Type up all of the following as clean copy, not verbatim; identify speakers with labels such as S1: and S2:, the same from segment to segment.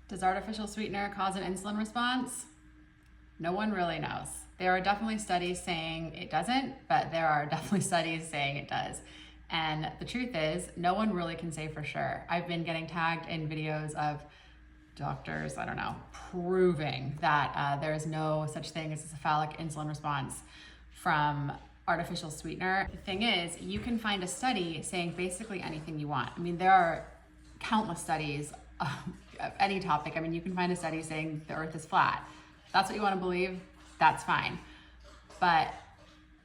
S1: Does artificial sweetener cause an insulin response? No one really knows. There are definitely studies saying it doesn't, but there are definitely studies saying it does. And the truth is, no one really can say for sure. I've been getting tagged in videos of doctors, I don't know, proving that there is no such thing as a cephalic insulin response from artificial sweetener. The thing is, you can find a study saying basically anything you want. I mean, there are countless studies of any topic. I mean, you can find a study saying the earth is flat. If that's what you want to believe, that's fine. But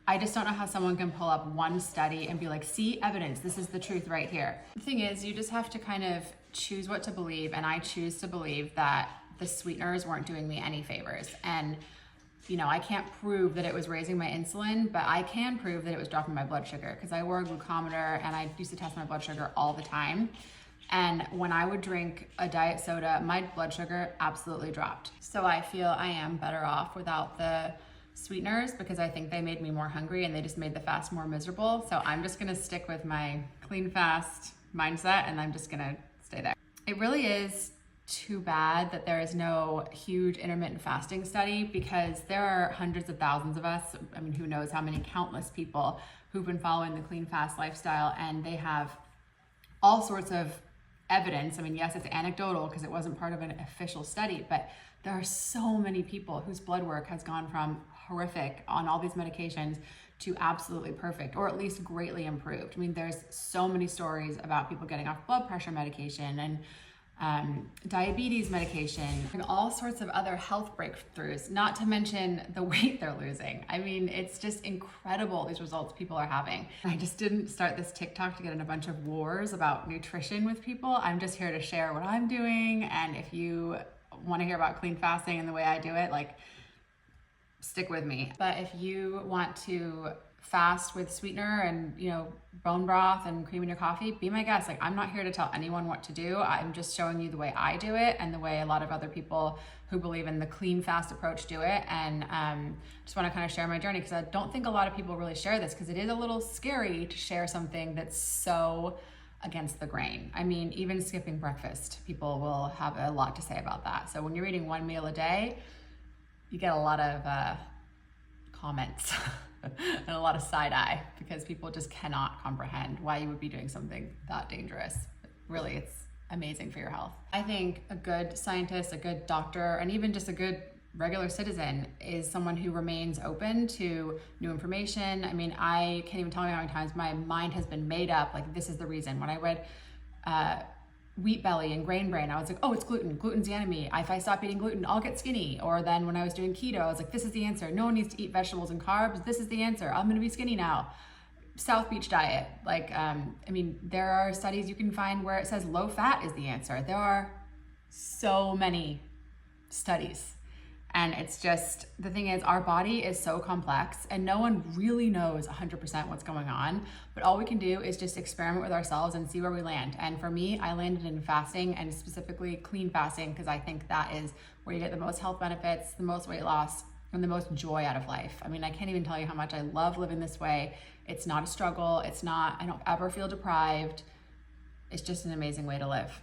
S1: I just don't know how someone can pull up one study and be like, see evidence, this is the truth right here. The thing is, you just have to kind of choose what to believe, and I choose to believe that the sweeteners weren't doing me any favors. And you know, I can't prove that it was raising my insulin, but I can prove that it was dropping my blood sugar, because I wore a glucometer and I used to test my blood sugar all the time. And when I would drink a diet soda, my blood sugar absolutely dropped. So I feel I am better off without the sweeteners, because I think they made me more hungry and they just made the fast more miserable. So I'm just gonna stick with my clean fast mindset, and I'm just gonna stay there. It really is too bad that there is no huge intermittent fasting study, because there are hundreds of thousands of us, I mean, who knows how many countless people who've been following the clean fast lifestyle, and they have all sorts of evidence. I mean, yes, it's anecdotal because it wasn't part of an official study, but there are so many people whose blood work has gone from horrific on all these medications to absolutely perfect, or at least greatly improved. I mean, there's so many stories about people getting off blood pressure medication and diabetes medication, and all sorts of other health breakthroughs, not to mention the weight they're losing. I mean, it's just incredible, these results people are having. I just didn't start this TikTok to get in a bunch of wars about nutrition with people. I'm just here to share what I'm doing, and if you want to hear about clean fasting and the way I do it, like, stick with me. But if you want to fast with sweetener and, you know, bone broth and cream in your coffee, be my guest. Like, I'm not here to tell anyone what to do. I'm just showing you the way I do it and the way a lot of other people who believe in the clean fast approach do it. And just want to kind of share my journey, because I don't think a lot of people really share this, because it is a little scary to share something that's so against the grain. I mean, even skipping breakfast, people will have a lot to say about that. So when you're eating one meal a day, you get a lot of comments and a lot of side eye, because people just cannot comprehend why you would be doing something that dangerous. Really, it's amazing for your health. I think a good scientist, a good doctor, and even just a good regular citizen is someone who remains open to new information. I mean, I can't even tell you how many times my mind has been made up, like, this is the reason. When I read Wheat Belly and Grain Brain, I was like, oh, it's gluten. Gluten's the enemy. If I stop eating gluten, I'll get skinny. Or then when I was doing keto, I was like, this is the answer. No one needs to eat vegetables and carbs. This is the answer. I'm gonna be skinny now. South Beach diet. Like, I mean, there are studies you can find where it says low fat is the answer. There are so many studies. And it's just, the thing is, our body is so complex and no one really knows 100% what's going on, but all we can do is just experiment with ourselves and see where we land. And for me, I landed in fasting, and specifically clean fasting, because I think that is where you get the most health benefits, the most weight loss, and the most joy out of life. I mean, I can't even tell you how much I love living this way. It's not a struggle. It's not, I don't ever feel deprived. It's just an amazing way to live.